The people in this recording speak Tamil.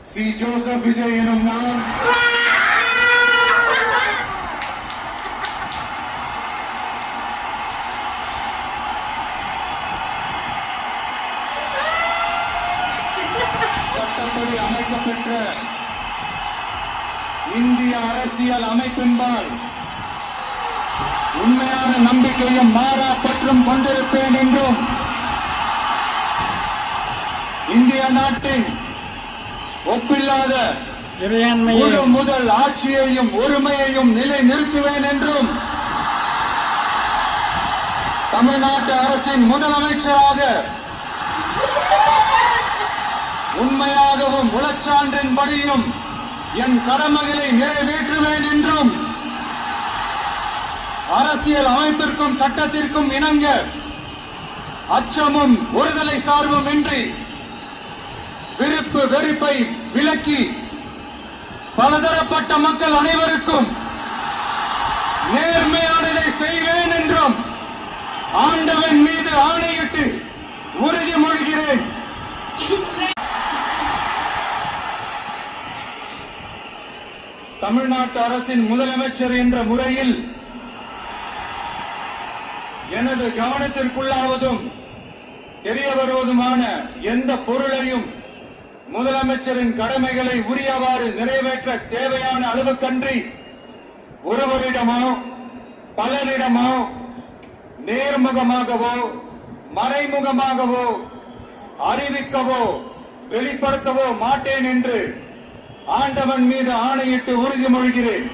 சி. ஜோசப் விஜய் எனும் நான் சட்டப்படி அமைக்கப்பெற்ற இந்திய அரசியல் அமைப்பின்பால் உண்மையான நம்பிக்கையும் மாறா பற்றும் கொண்டிருப்பேன் என்றும் இந்திய நாட்டின் ஒப்பில்லாத முழு முதல் ஆட்சியையும் ஒருமையையும் நிலை நிறுத்துவேன் என்றும் தமிழ்நாட்டு அரசின் முதலமைச்சராக உண்மையாகவும் உளச்சான்றின்படியும் என் கடமைகளை நிறைவேற்றுவேன் என்றும் அரசியல் அமைப்பிற்கும் சட்டத்திற்கும் இணங்க அச்சமும் ஒருதலை சார்பும் இன்றி விருப்பு வெறுப்பை விலக்கி பலதரப்பட்ட மக்கள் அனைவருக்கும் நேர்மையானதை செய்வேன் என்றும் ஆண்டவன் மீது ஆணையிட்டு உறுதிமொழிகிறேன். தமிழ்நாட்டு அரசின் முதலமைச்சர் என்ற முறையில் எனது கவனத்திற்குள்ளாவதும் தெரிய வருவதுமான எந்த பொருளையும் முதலமைச்சரின் கடமைகளை உரியவாறு நிறைவேற்ற தேவையான அளவுக்கன்றி ஒருவரிடமோ பலரிடமோ நேர்முகமாகவோ மறைமுகமாகவோ அறிவிக்கவோ வெளிப்படுத்தவோ மாட்டேன் என்று ஆண்டவன் மீது ஆணையிட்டு உறுதிமொழிகிறேன்.